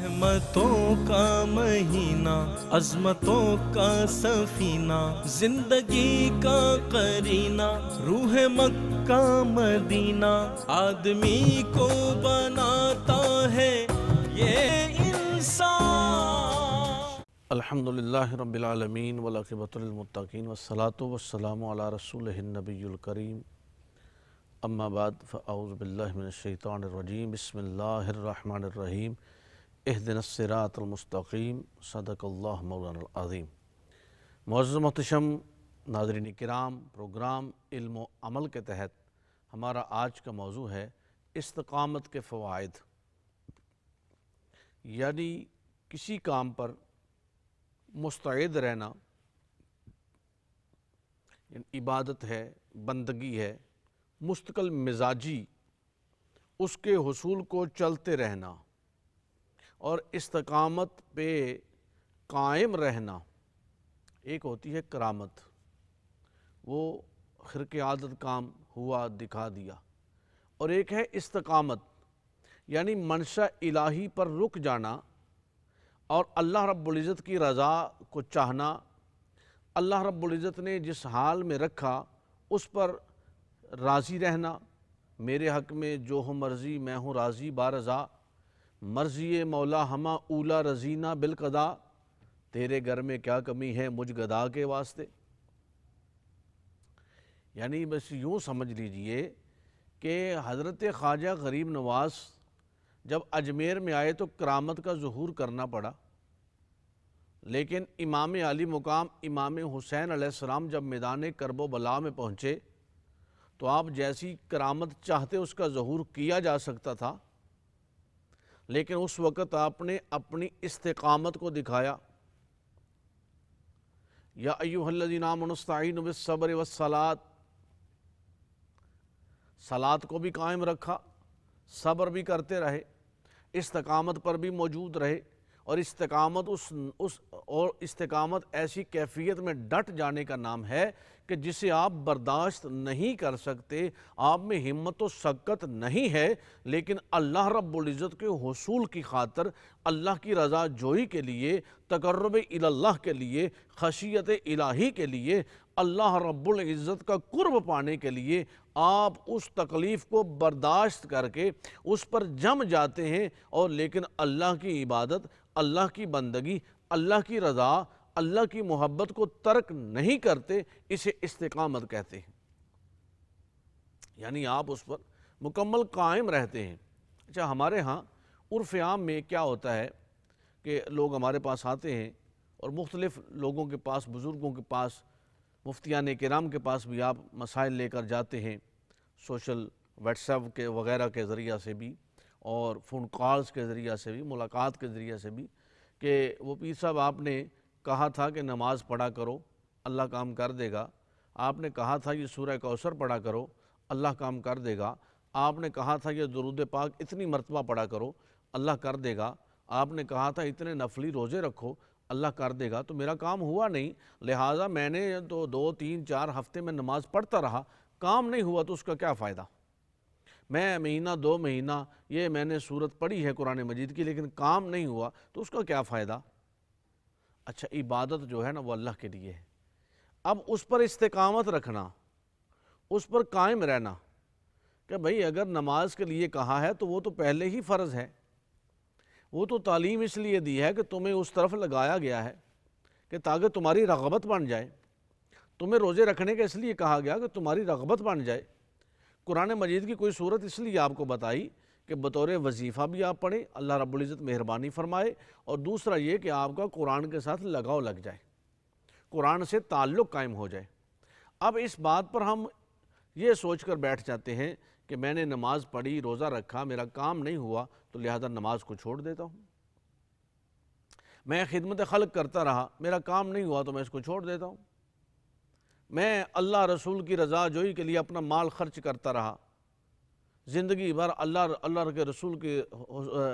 رحمتوں کا مہینہ، عظمتوں کا سفینہ، زندگی کا قرینہ، روح مکہ مدینہ، آدمی کو بناتا ہے یہ انسان۔ الحمدللہ رب العالمین والعاقبۃ للمتقین والصلاة والسلام علی رسولہ النبی الکریم، اما بعد فاعوذ باللہ من الشیطان الرجیم، بسم اللہ الرحمن الرحیم، اہدنا الصراط المستقیم، صدق اللہ مولانا العظیم۔ معزز محتشم ناظرین کرام، پروگرام علم و عمل کے تحت ہمارا آج کا موضوع ہے استقامت کے فوائد، یعنی کسی کام پر مستعد رہنا، عبادت ہے، بندگی ہے، مستقل مزاجی، اس کے حصول کو چلتے رہنا اور استقامت پہ قائم رہنا۔ ایک ہوتی ہے کرامت، وہ خرق عادت کام ہوا دکھا دیا، اور ایک ہے استقامت، یعنی منشا الہی پر رک جانا اور اللہ رب العزت کی رضا کو چاہنا، اللہ رب العزت نے جس حال میں رکھا اس پر راضی رہنا۔ میرے حق میں جو ہو مرضی میں ہوں راضی بارضا، مرضی مولا ہمہ اولا رضینہ بالقضا، تیرے گھر میں کیا کمی ہے مجھ گدا کے واسطے۔ یعنی بس یوں سمجھ لیجئے کہ حضرت خواجہ غریب نواز جب اجمیر میں آئے تو کرامت کا ظہور کرنا پڑا، لیکن امام علی مقام امام حسین علیہ السلام جب میدان کرب و بلا میں پہنچے تو آپ جیسی کرامت چاہتے اس کا ظہور کیا جا سکتا تھا، لیکن اس وقت آپ نے اپنی استقامت کو دکھایا۔ یا ایھا الذین آمنوا استعینوا بالصبر والصلاۃ، صلاۃ کو بھی قائم رکھا، صبر بھی کرتے رہے، استقامت پر بھی موجود رہے، اور استقامت ایسی کیفیت میں ڈٹ جانے کا نام ہے کہ جسے آپ برداشت نہیں کر سکتے، آپ میں ہمت و سکت نہیں ہے، لیکن اللہ رب العزت کے حصول کی خاطر، اللہ کی رضا جوئی کے لیے، تقرب اللہ کے لیے، خشیت الہی کے لیے، اللہ رب العزت کا قرب پانے کے لیے آپ اس تکلیف کو برداشت کر کے اس پر جم جاتے ہیں، اور لیکن اللہ کی عبادت، اللہ کی بندگی، اللہ کی رضا، اللہ کی محبت کو ترک نہیں کرتے۔ اسے استقامت کہتے ہیں، یعنی آپ اس پر مکمل قائم رہتے ہیں۔ اچھا، ہمارے ہاں عرف عام میں کیا ہوتا ہے کہ لوگ ہمارے پاس آتے ہیں، اور مختلف لوگوں کے پاس، بزرگوں کے پاس، مفتیان کرام کے پاس بھی آپ مسائل لے کر جاتے ہیں، سوشل واٹس ایپ کے وغیرہ کے ذریعہ سے بھی، اور فون کالز کے ذریعہ سے بھی، ملاقات کے ذریعہ سے بھی، کہ وہ پیر صاحب آپ نے کہا تھا کہ نماز پڑھا کرو اللہ کام کر دے گا، آپ نے کہا تھا یہ سورہ کوثر پڑھا کرو اللہ کام کر دے گا، آپ نے کہا تھا یہ درود پاک اتنی مرتبہ پڑھا کرو اللہ کر دے گا، آپ نے کہا تھا اتنے نفلی روزے رکھو اللہ کر دے گا، تو میرا کام ہوا نہیں، لہٰذا میں نے تو 2 3 4 ہفتے میں نماز پڑھتا رہا، کام نہیں ہوا تو اس کا کیا فائدہ؟ میں مہینہ 2 مہینہ یہ میں نے سورت پڑھی ہے قرآن مجید کی، لیکن کام نہیں ہوا تو اس کا کیا فائدہ؟ اچھا، عبادت جو ہے نا وہ اللہ کے لیے ہے، اب اس پر استقامت رکھنا، اس پر قائم رہنا، کہ بھئی اگر نماز کے لیے کہا ہے تو وہ تو پہلے ہی فرض ہے، وہ تو تعلیم اس لیے دی ہے کہ تمہیں اس طرف لگایا گیا ہے کہ تاکہ تمہاری رغبت بن جائے، تمہیں روزے رکھنے کا اس لیے کہا گیا کہ تمہاری رغبت بن جائے، قرآن مجید کی کوئی صورت اس لیے آپ کو بتائی کہ بطور وظیفہ بھی آپ پڑھیں، اللہ رب العزت مہربانی فرمائے، اور دوسرا یہ کہ آپ کا قرآن کے ساتھ لگاؤ لگ جائے، قرآن سے تعلق قائم ہو جائے۔ اب اس بات پر ہم یہ سوچ کر بیٹھ جاتے ہیں کہ میں نے نماز پڑھی، روزہ رکھا، میرا کام نہیں ہوا تو لہذا نماز کو چھوڑ دیتا ہوں، میں خدمت خلق کرتا رہا، میرا کام نہیں ہوا تو میں اس کو چھوڑ دیتا ہوں، میں اللہ رسول کی رضا جوئی کے لیے اپنا مال خرچ کرتا رہا، زندگی بھر اللہ کے رسول کے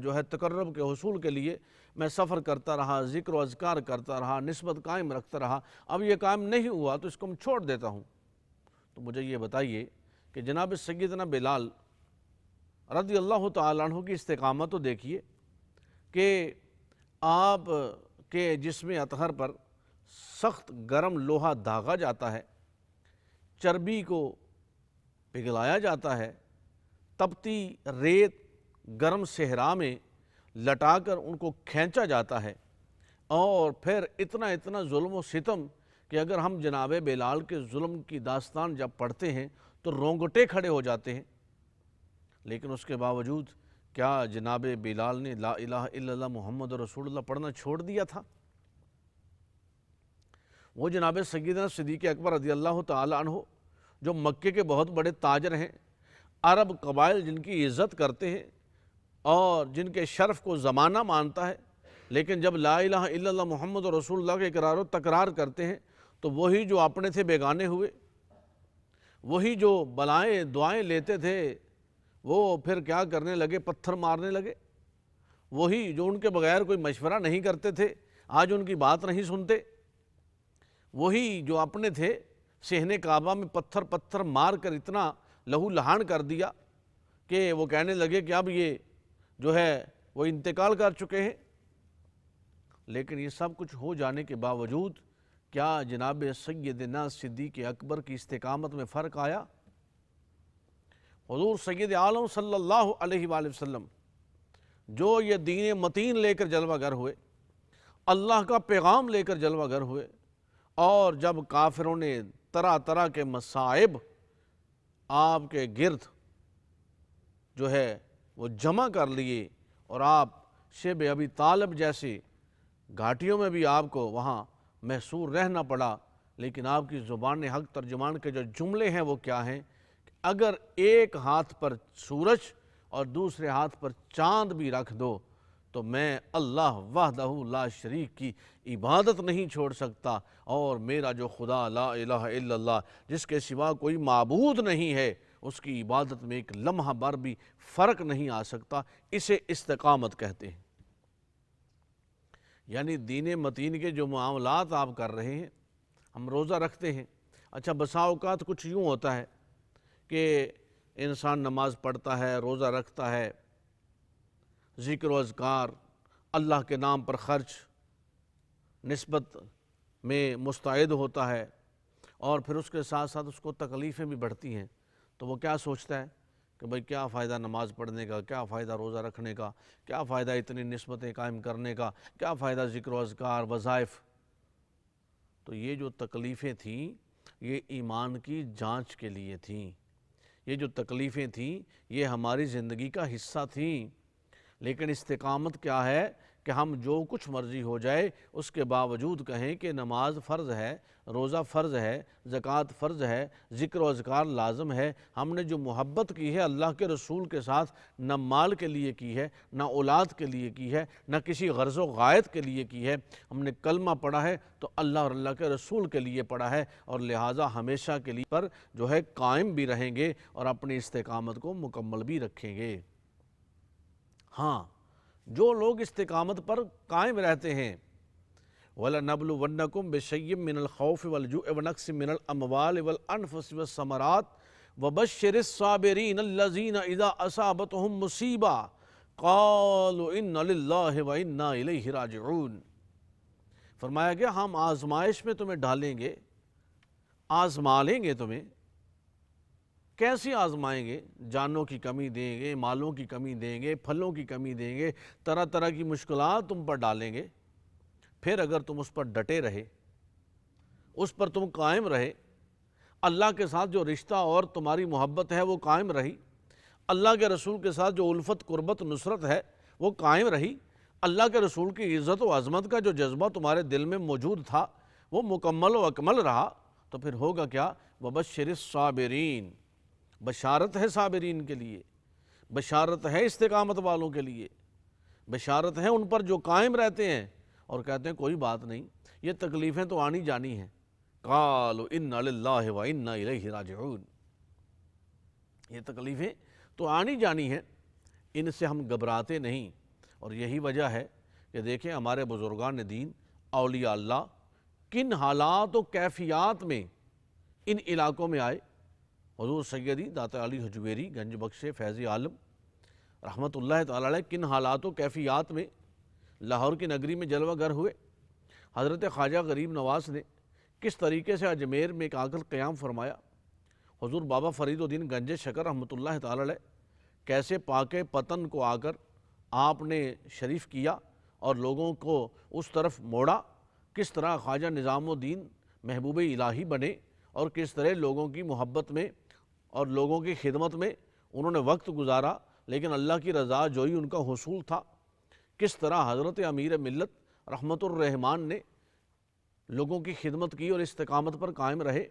جو ہے تقرب کے حصول کے لیے میں سفر کرتا رہا، ذکر و اذکار کرتا رہا، نسبت قائم رکھتا رہا، اب یہ کام نہیں ہوا تو اس کو میں چھوڑ دیتا ہوں۔ تو مجھے یہ بتائیے کہ جناب سیدنا بلال رضی اللہ تعالیٰ عنہ کی استقامت تو دیکھیے کہ آپ کے جسم اطہر پر سخت گرم لوہا داغا جاتا ہے، چربی کو پگھلایا جاتا ہے، تپتی ریت گرم صحرا میں لٹا کر ان کو کھینچا جاتا ہے، اور پھر اتنا ظلم و ستم کہ اگر ہم جناب بلال کے ظلم کی داستان جب پڑھتے ہیں تو رونگٹے کھڑے ہو جاتے ہیں۔ لیکن اس کے باوجود کیا جناب بلال نے لا الہ الا اللہ محمد رسول اللہ پڑھنا چھوڑ دیا تھا؟ وہ جناب سیدنا صدیق اکبر رضی اللہ تعالی عنہ جو مکے کے بہت بڑے تاجر ہیں، عرب قبائل جن کی عزت کرتے ہیں اور جن کے شرف کو زمانہ مانتا ہے، لیکن جب لا الہ الا اللہ محمد رسول اللہ کے اقرار و تکرار کرتے ہیں تو وہی جو اپنے تھے بیگانے ہوئے، وہی جو بلائیں دعائیں لیتے تھے وہ پھر کیا کرنے لگے؟ پتھر مارنے لگے۔ وہی جو ان کے بغیر کوئی مشورہ نہیں کرتے تھے آج ان کی بات نہیں سنتے۔ وہی جو اپنے تھے صحن کعبہ میں پتھر مار کر اتنا لہو لہان کر دیا کہ وہ کہنے لگے کہ اب یہ جو ہے وہ انتقال کر چکے ہیں۔ لیکن یہ سب کچھ ہو جانے کے باوجود کیا جناب سیدنا صدیق اکبر کی استقامت میں فرق آیا؟ حضور سید عالم صلی اللہ علیہ وآلہ وسلم جو یہ دین متین لے کر جلوہ گر ہوئے، اللہ کا پیغام لے کر جلوہ گر ہوئے، اور جب کافروں نے طرح کے مصائب آپ کے گرد جو ہے وہ جمع کر لیے اور آپ شیب ابی طالب جیسے گھاٹیوں میں بھی آپ کو وہاں محصور رہنا پڑا، لیکن آپ کی زبان حق ترجمان کے جو جملے ہیں وہ کیا ہیں؟ اگر ایک ہاتھ پر سورج اور دوسرے ہاتھ پر چاند بھی رکھ دو تو میں اللہ وحدہ لا شریک کی عبادت نہیں چھوڑ سکتا، اور میرا جو خدا لا الہ الا اللہ جس کے سوا کوئی معبود نہیں ہے اس کی عبادت میں ایک لمحہ بھر بھی فرق نہیں آ سکتا۔ اسے استقامت کہتے ہیں۔ یعنی دین متین کے جو معاملات آپ کر رہے ہیں، ہم روزہ رکھتے ہیں، اچھا بسا اوقات کچھ یوں ہوتا ہے کہ انسان نماز پڑھتا ہے، روزہ رکھتا ہے، ذکر و اذکار، اللہ کے نام پر خرچ نسبت میں مستعد ہوتا ہے، اور پھر اس کے ساتھ ساتھ اس کو تکلیفیں بھی بڑھتی ہیں، تو وہ کیا سوچتا ہے کہ بھئی کیا فائدہ نماز پڑھنے کا، کیا فائدہ روزہ رکھنے کا، کیا فائدہ اتنی نسبتیں قائم کرنے کا، کیا فائدہ ذکر و اذکار وظائف۔ تو یہ جو تکلیفیں تھیں یہ ایمان کی جانچ کے لیے تھیں، یہ جو تکلیفیں تھیں یہ ہماری زندگی کا حصہ تھیں۔ لیکن استقامت کیا ہے کہ ہم جو کچھ مرضی ہو جائے اس کے باوجود کہیں کہ نماز فرض ہے، روزہ فرض ہے، زکوٰۃ فرض ہے، ذکر و اذکار لازم ہے۔ ہم نے جو محبت کی ہے اللہ کے رسول کے ساتھ نہ مال کے لیے کی ہے، نہ اولاد کے لیے کی ہے، نہ کسی غرض و غایت کے لیے کی ہے، ہم نے کلمہ پڑھا ہے تو اللہ اور اللہ کے رسول کے لیے پڑھا ہے، اور لہٰذا ہمیشہ کے لیے پر جو ہے قائم بھی رہیں گے اور اپنی استقامت کو مکمل بھی رکھیں گے۔ ہاں، جو لوگ استقامت پر قائم رہتے ہیں، وَلَنَبْلُوَنَّكُمْ بِشَيْءٍ مِّنَ الْخَوْفِ وَالْجُوعِ وَنَقْصٍ مِّنَ الْأَمْوَالِ وَالْأَنفُسِ وَالثَّمَرَاتِ وَبَشِّرِ الصَّابِرِينَ الَّذِينَ إِذَا أَصَابَتْهُمْ مُصِیبَةٌ قَالُوا إِنَّا لِلَّهِ وَإِنَّا إِلَیْهِ رَاجِعُونَ۔ فرمایا گیا ہم آزمائش میں تمہیں ڈالیں گے، آزما لیں گے تمہیں۔ کیسی آزمائیں گے؟ جانوں کی کمی دیں گے، مالوں کی کمی دیں گے، پھلوں کی کمی دیں گے، طرح کی مشکلات تم پر ڈالیں گے۔ پھر اگر تم اس پر ڈٹے رہے، اس پر تم قائم رہے، اللہ کے ساتھ جو رشتہ اور تمہاری محبت ہے وہ قائم رہی، اللہ کے رسول کے ساتھ جو الفت قربت نصرت ہے وہ قائم رہی، اللہ کے رسول کی عزت و عظمت کا جو جذبہ تمہارے دل میں موجود تھا وہ مکمل و اکمل رہا، تو پھر ہوگا کیا؟ وَبَشِّرِ الصَّابِرِينَ، بشارت ہے صابرین کے لیے، بشارت ہے استقامت والوں کے لیے، بشارت ہے ان پر جو قائم رہتے ہیں اور کہتے ہیں کوئی بات نہیں، یہ تکلیفیں تو آنی جانی ہیں۔ قالوا انا للہ وانا الیہ راجعون، یہ تکلیفیں تو آنی جانی ہیں، ان سے ہم گھبراتے نہیں۔ اور یہی وجہ ہے کہ دیکھیں ہمارے بزرگان دین اولیاء اللہ کن حالات و کیفیات میں ان علاقوں میں آئے۔ حضور سیدی داتا علی حجویری گنج بخش فیض عالم رحمۃ اللہ تعالی علیہ کن حالات و کیفیات میں لاہور کی نگری میں جلوہ گر ہوئے۔ حضرت خواجہ غریب نواز نے کس طریقے سے اجمیر میں ایک آ کر قیام فرمایا۔ حضور بابا فرید الدین گنج شکر رحمۃ اللہ تعالی علیہ کیسے پاک پتن کو آ کر آپ نے شریف کیا اور لوگوں کو اس طرف موڑا، کس طرح خواجہ نظام الدین محبوب الہی بنے اور کس طرح لوگوں کی محبت میں اور لوگوں کی خدمت میں انہوں نے وقت گزارا، لیکن اللہ کی رضا جوئی ان کا حصول تھا۔ کس طرح حضرت امیر ملت رحمت الرحمان نے لوگوں کی خدمت کی اور استقامت پر قائم رہے۔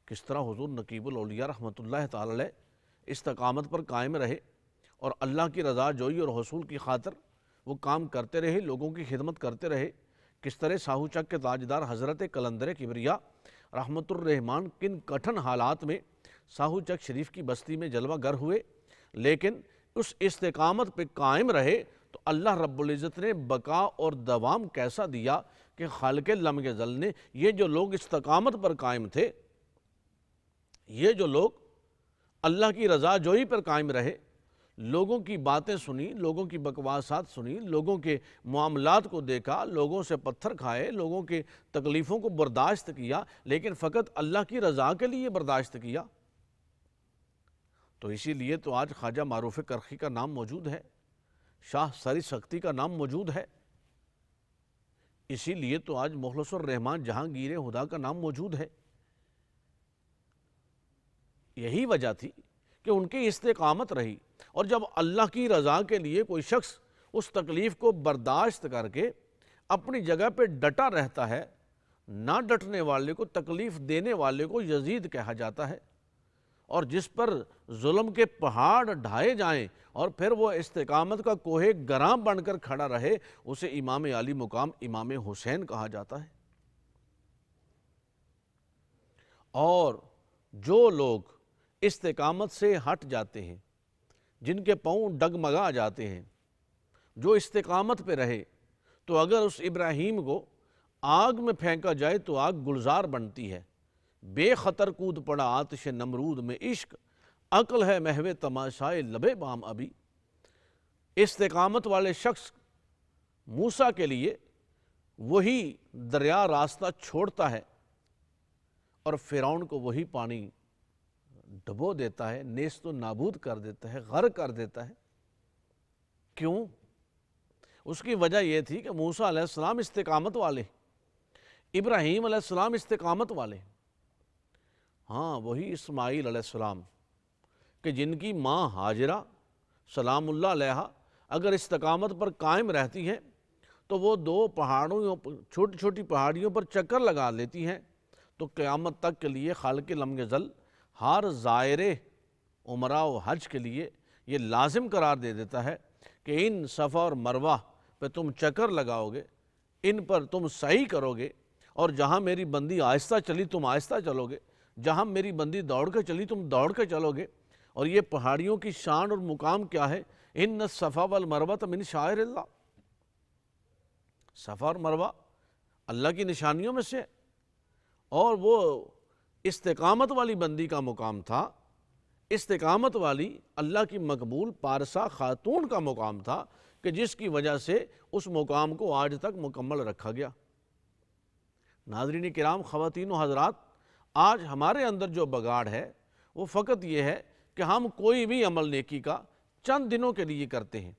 کس طرح حضور نقیب الاولیاء رحمۃ اللہ تعالی علیہ استقامت پر قائم رہے اور اللہ کی رضا جوئی اور حصول کی خاطر وہ کام کرتے رہے، لوگوں کی خدمت کرتے رہے۔ کس طرح ساہو چک کے تاجدار حضرت کلندر کبریا رحمت الرحمان کن کٹھن حالات میں ساہو چک شریف کی بستی میں جلوہ گر ہوئے، لیکن اس استقامت پہ قائم رہے تو اللہ رب العزت نے بقا اور دوام کیسا دیا کہ خالق لم یزل نے یہ جو لوگ استقامت پر قائم تھے، یہ جو لوگ اللہ کی رضا جوئی پر قائم رہے، لوگوں کی باتیں سنی، لوگوں کی بکواسات سنی، لوگوں کے معاملات کو دیکھا، لوگوں سے پتھر کھائے، لوگوں کے تکلیفوں کو برداشت کیا، لیکن فقط اللہ کی رضا کے لیے برداشت کیا، تو اسی لیے تو آج خواجہ معروف کرخی کا نام موجود ہے، شاہ سری سختی کا نام موجود ہے، اسی لیے تو آج مخلص الرحمان جہانگیر ہدا کا نام موجود ہے۔ یہی وجہ تھی کہ ان کی استقامت رہی، اور جب اللہ کی رضا کے لیے کوئی شخص اس تکلیف کو برداشت کر کے اپنی جگہ پہ ڈٹا رہتا ہے، نہ ڈٹنے والے کو، تکلیف دینے والے کو یزید کہا جاتا ہے، اور جس پر ظلم کے پہاڑ ڈھائے جائیں اور پھر وہ استقامت کا کوہ گراں بن کر کھڑا رہے، اسے امام عالی مقام امام حسین کہا جاتا ہے۔ اور جو لوگ استقامت سے ہٹ جاتے ہیں، جن کے پاؤں ڈگمگا جاتے ہیں، جو استقامت پہ رہے، تو اگر اس ابراہیم کو آگ میں پھینکا جائے تو آگ گلزار بنتی ہے۔ بے خطر کود پڑا آتش نمرود میں عشق، عقل ہے محو تماشائے لبے بام ابھی۔ استقامت والے شخص موسیٰ کے لیے وہی دریا راستہ چھوڑتا ہے اور فرعون کو وہی پانی ڈبو دیتا ہے، نیست و نابود کر دیتا ہے، غرق کر دیتا ہے۔ کیوں؟ اس کی وجہ یہ تھی کہ موسیٰ علیہ السلام استقامت والے، ابراہیم علیہ السلام استقامت والے، ہاں وہی اسماعیل علیہ السلام کہ جن کی ماں ہاجرہ سلام اللہ علیہا اگر استقامت پر قائم رہتی ہیں تو وہ دو پہاڑوں، چھوٹی چھوٹی پہاڑیوں پر چکر لگا لیتی ہیں، تو قیامت تک کے لیے خالق لم یزل ہر زائر عمرہ و حج کے لیے یہ لازم قرار دے دیتا ہے کہ ان صفا اور مروہ پہ تم چکر لگاؤ گے، ان پر تم سعی کرو گے، اور جہاں میری بندی آہستہ چلی تم آہستہ چلو گے، جہاں میری بندی دوڑ کے چلی تم دوڑ کے چلو گے۔ اور یہ پہاڑیوں کی شان اور مقام کیا ہے؟ ان الصفا والمروہ من شعائر اللہ، صفا اور مروہ اللہ کی نشانیوں میں سے، اور وہ استقامت والی بندی کا مقام تھا، استقامت والی اللہ کی مقبول پارسا خاتون کا مقام تھا کہ جس کی وجہ سے اس مقام کو آج تک مکمل رکھا گیا۔ ناظرین کرام، خواتین و حضرات، آج ہمارے اندر جو بگاڑ ہے وہ فقط یہ ہے کہ ہم کوئی بھی عمل نیکی کا چند دنوں کے لیے کرتے ہیں،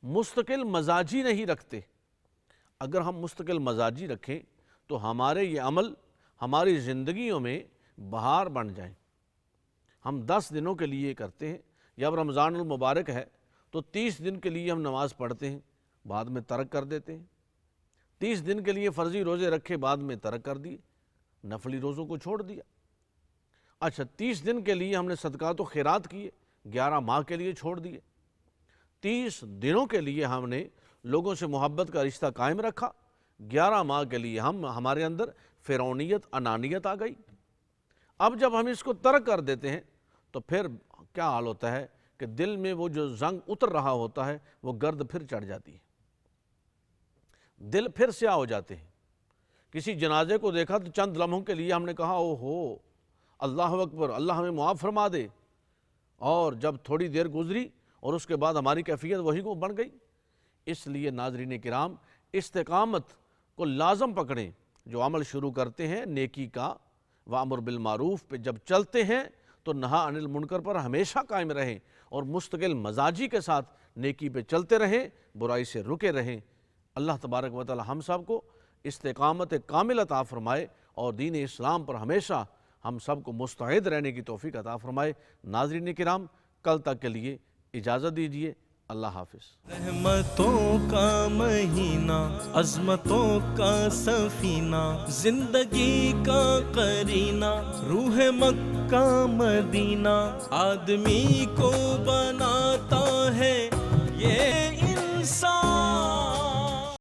مستقل مزاجی نہیں رکھتے۔ اگر ہم مستقل مزاجی رکھیں تو ہمارے یہ عمل ہماری زندگیوں میں بہار بن جائیں۔ ہم 10 دنوں کے لیے کرتے ہیں، یا اب رمضان المبارک ہے تو 30 دن کے لیے ہم نماز پڑھتے ہیں، بعد میں ترک کر دیتے ہیں۔ 30 دن کے لیے فرضی روزے رکھے، بعد میں ترک کر دیے، نفلی روزوں کو چھوڑ دیا۔ اچھا 30 دن کے لیے ہم نے صدقات و خیرات کیے، 11 ماہ کے لیے چھوڑ دیے۔ 30 دنوں کے لیے ہم نے لوگوں سے محبت کا رشتہ قائم رکھا، 11 ماہ کے لیے ہمارے اندر فرعونیت، انانیت آ گئی۔ اب جب ہم اس کو ترک کر دیتے ہیں تو پھر کیا حال ہوتا ہے کہ دل میں وہ جو زنگ اتر رہا ہوتا ہے وہ گرد پھر چڑھ جاتی ہے، دل پھر سیاہ ہو جاتے ہیں۔ کسی جنازے کو دیکھا تو چند لمحوں کے لیے ہم نے کہا او ہو اللہ اکبر، اللہ ہمیں معاف فرما دے، اور جب تھوڑی دیر گزری اور اس کے بعد ہماری کیفیت وہی کو بن گئی۔ اس لیے ناظرین کرام، استقامت کو لازم پکڑیں، جو عمل شروع کرتے ہیں نیکی کا، وامر بالمعروف پہ جب چلتے ہیں تو نہا عن المنکر پر ہمیشہ قائم رہیں اور مستقل مزاجی کے ساتھ نیکی پہ چلتے رہیں، برائی سے رکے رہیں۔ اللہ تبارک و تعالی ہم سب کو استقامت کامل عطا فرمائے اور دین اسلام پر ہمیشہ ہم سب کو مستعد رہنے کی توفیق عطا فرمائے۔ ناظرین کرام، کل تک کے لیے اجازت دیجیے، اللہ حافظ۔ رحمتوں کا مہینہ، عظمتوں کا سفینہ، زندگی کا قرینہ، روح مکہ مدینہ، آدمی کو بناتا ہے یہ انسان۔